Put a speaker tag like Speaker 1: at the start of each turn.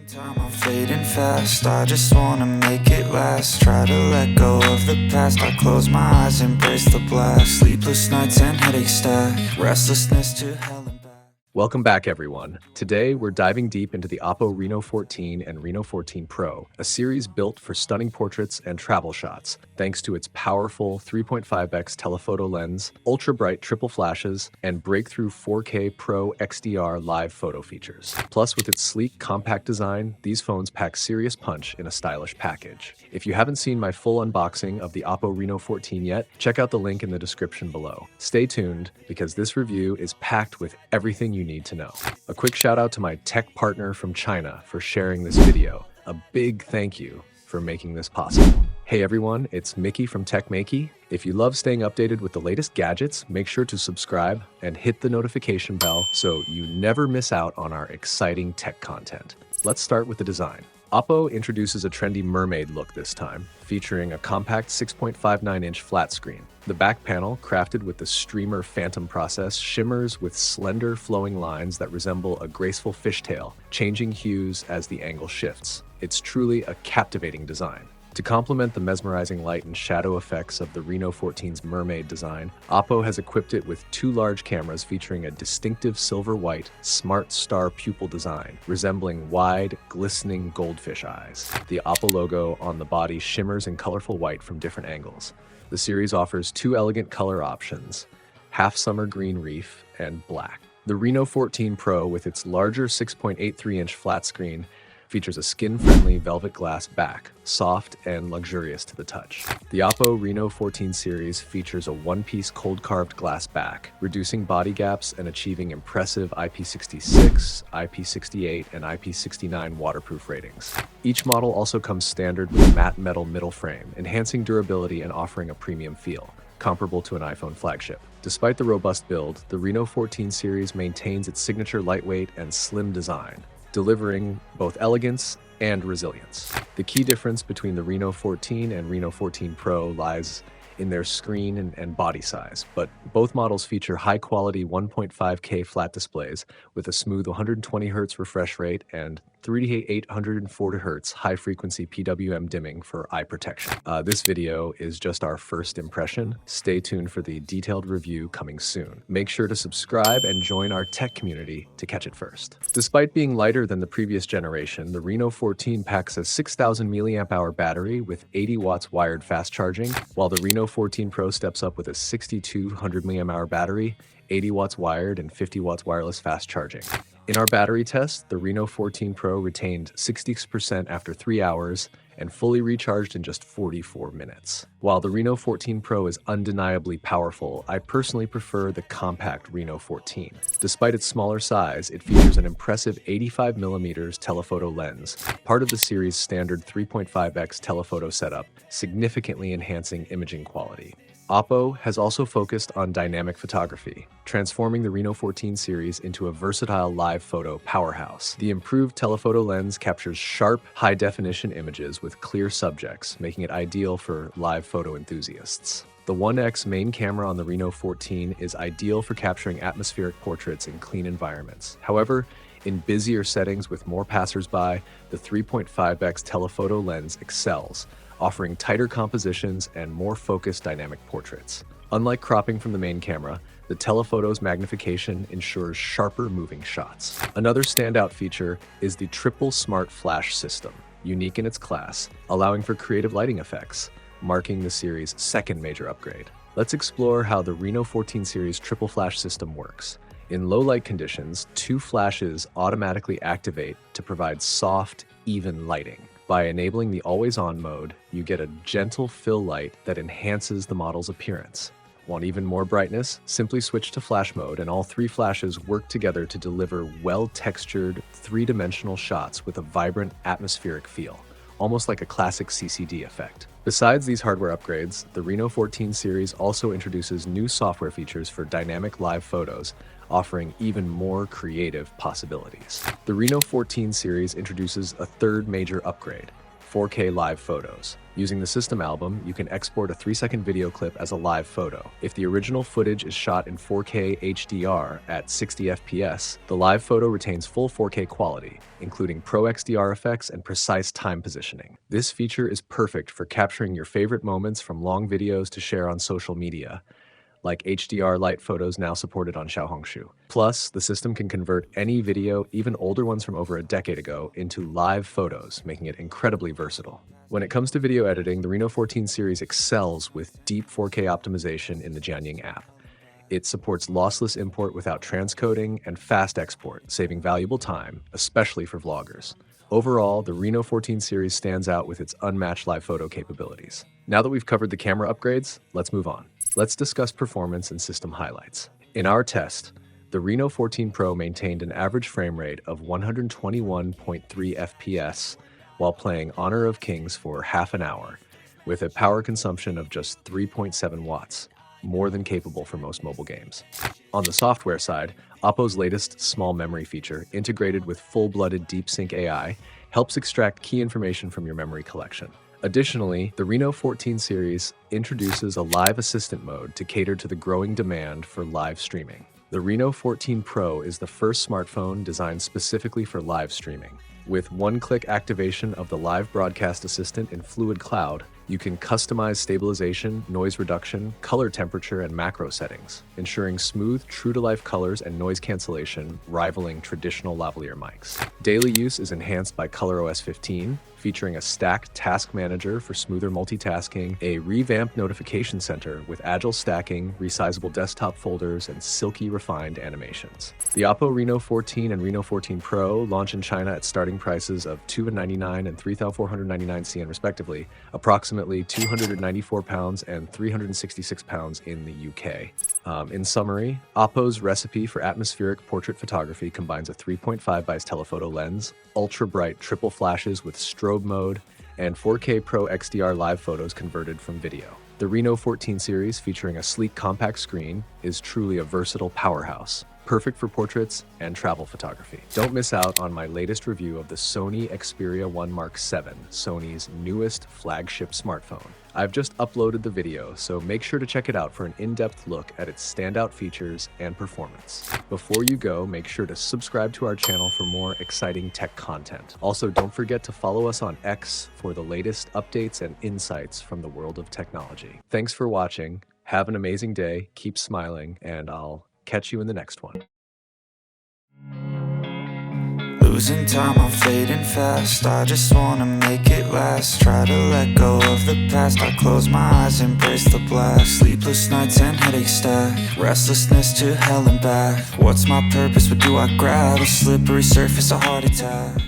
Speaker 1: Time I'm fading fast, I just wanna make it last. Try to let go of the past, I close my eyes, embrace the blast. Sleepless nights and headache stack, restlessness to hell and back.
Speaker 2: Welcome back, everyone. Today, we're diving deep into the OPPO Reno 14 and Reno 14 Pro, a series built for stunning portraits and travel shots, thanks to its powerful 3.5x telephoto lens, ultra-bright triple flashes, and breakthrough 4K Pro XDR live photo features. Plus, with its sleek, compact design, these phones pack serious punch in a stylish package. If you haven't seen my full unboxing of the OPPO Reno 14 yet, check out the link in the description below. Stay tuned, because this review is packed with everything you need to know. A quick shout out to my tech partner from China for sharing this video. A big thank you for making this possible. Hey everyone, it's Maiky from Maiky. If you love staying updated with the latest gadgets, make sure to subscribe and hit the notification bell so you never miss out on our exciting tech content. Let's start with the design. OPPO introduces a trendy mermaid look this time, featuring a compact 6.59-inch flat screen. The back panel, crafted with the streamer phantom process, shimmers with slender flowing lines that resemble a graceful fishtail, changing hues as the angle shifts. It's truly a captivating design. To complement the mesmerizing light and shadow effects of the Reno 14's mermaid design, OPPO has equipped it with two large cameras featuring a distinctive silver-white, smart star pupil design, resembling wide, glistening goldfish eyes. The OPPO logo on the body shimmers in colorful white from different angles. The series offers two elegant color options, half summer green reef and black. The Reno 14 Pro, with its larger 6.83-inch flat screen, features a skin-friendly velvet glass back, soft and luxurious to the touch. The OPPO Reno 14 series features a one-piece cold-carved glass back, reducing body gaps and achieving impressive IP66, IP68, and IP69 waterproof ratings. Each model also comes standard with a matte metal middle frame, enhancing durability and offering a premium feel, comparable to an iPhone flagship. Despite the robust build, the Reno 14 series maintains its signature lightweight and slim design, delivering both elegance and resilience. The key difference between the Reno 14 and Reno 14 Pro lies in their screen and body size, but both models feature high-quality 1.5K flat displays with a smooth 120Hz refresh rate and 3840Hz high-frequency PWM dimming for eye protection. This video is just our first impression. Stay tuned for the detailed review coming soon. Make sure to subscribe and join our tech community to catch it first. Despite being lighter than the previous generation, the Reno 14 packs a 6,000 mAh battery with 80 watts wired fast charging, while the Reno 14 Pro steps up with a 6,200 mAh battery, 80 watts wired, and 50 watts wireless fast charging. In our battery test, the Reno 14 Pro retained 60% after 3 hours and fully recharged in just 44 minutes. While the Reno 14 Pro is undeniably powerful, I personally prefer the compact Reno 14. Despite its smaller size, it features an impressive 85mm telephoto lens, part of the series' standard 3.5x telephoto setup, significantly enhancing imaging quality. OPPO has also focused on dynamic photography, transforming the Reno 14 series into a versatile live photo powerhouse. The improved telephoto lens captures sharp, high-definition images with clear subjects, making it ideal for live photo enthusiasts. The 1x main camera on the Reno 14 is ideal for capturing atmospheric portraits in clean environments. However, in busier settings with more passersby, the 3.5x telephoto lens excels, offering tighter compositions and more focused dynamic portraits. Unlike cropping from the main camera, the telephoto's magnification ensures sharper moving shots. Another standout feature is the triple smart flash system, unique in its class, allowing for creative lighting effects, marking the series' second major upgrade. Let's explore how the Reno 14 series triple flash system works. In low light conditions, two flashes automatically activate to provide soft, even lighting. By enabling the always-on mode, you get a gentle fill light that enhances the model's appearance. Want even more brightness? Simply switch to flash mode and all three flashes work together to deliver well-textured, three-dimensional shots with a vibrant, atmospheric feel, almost like a classic CCD effect. Besides these hardware upgrades, the Reno 14 series also introduces new software features for dynamic live photos, offering even more creative possibilities. The Reno 14 series introduces a third major upgrade, 4K live photos. Using the system album, you can export a 3-second video clip as a live photo. If the original footage is shot in 4K HDR at 60 FPS, the live photo retains full 4K quality, including Pro XDR effects and precise time positioning. This feature is perfect for capturing your favorite moments from long videos to share on social media, like HDR light photos now supported on Xiaohongshu. Plus, the system can convert any video, even older ones from over a decade ago, into live photos, making it incredibly versatile. When it comes to video editing, the Reno 14 series excels with deep 4K optimization in the Jianying app. It supports lossless import without transcoding and fast export, saving valuable time, especially for vloggers. Overall, the Reno 14 series stands out with its unmatched live photo capabilities. Now that we've covered the camera upgrades, let's move on. Let's discuss performance and system highlights. In our test, the Reno 14 Pro maintained an average frame rate of 121.3 FPS while playing Honor of Kings for half an hour, with a power consumption of just 3.7 watts, more than capable for most mobile games. On the software side, OPPO's latest small memory feature, integrated with full-blooded DeepSync AI, helps extract key information from your memory collection. Additionally, the Reno 14 series introduces a live assistant mode to cater to the growing demand for live streaming. The Reno 14 Pro is the first smartphone designed specifically for live streaming. With one-click activation of the live broadcast assistant in Fluid Cloud, you can customize stabilization, noise reduction, color temperature, and macro settings, ensuring smooth, true-to-life colors and noise cancellation rivaling traditional lavalier mics. Daily use is enhanced by ColorOS 15, featuring a stacked task manager for smoother multitasking, a revamped notification center with agile stacking, resizable desktop folders, and silky refined animations. The OPPO Reno 14 and Reno 14 Pro launch in China at starting prices of $299 and $3,499 CN respectively, approximately £294 and £366 in the UK. In summary, OPPO's recipe for atmospheric portrait photography combines a 3.5x telephoto lens, ultra-bright triple flashes with strobe mode, and 4K Pro XDR live photos converted from video. The Reno 14 series, featuring a sleek compact screen, is truly a versatile powerhouse, perfect for portraits and travel photography. Don't miss out on my latest review of the Sony Xperia 1 Mark VII, Sony's newest flagship smartphone. I've just uploaded the video, so make sure to check it out for an in-depth look at its standout features and performance. Before you go, make sure to subscribe to our channel for more exciting tech content. Also, don't forget to follow us on X for the latest updates and insights from the world of technology. Thanks for watching, have an amazing day, keep smiling, and I'll catch you in the next one.
Speaker 1: Losing time, I'm fading fast. I just wanna make it last. Try to let go of the past. I close my eyes, embrace the blast. Sleepless nights and headaches stack. Restlessness to hell and back. What's my purpose? What do I grab? A slippery surface, a heart attack.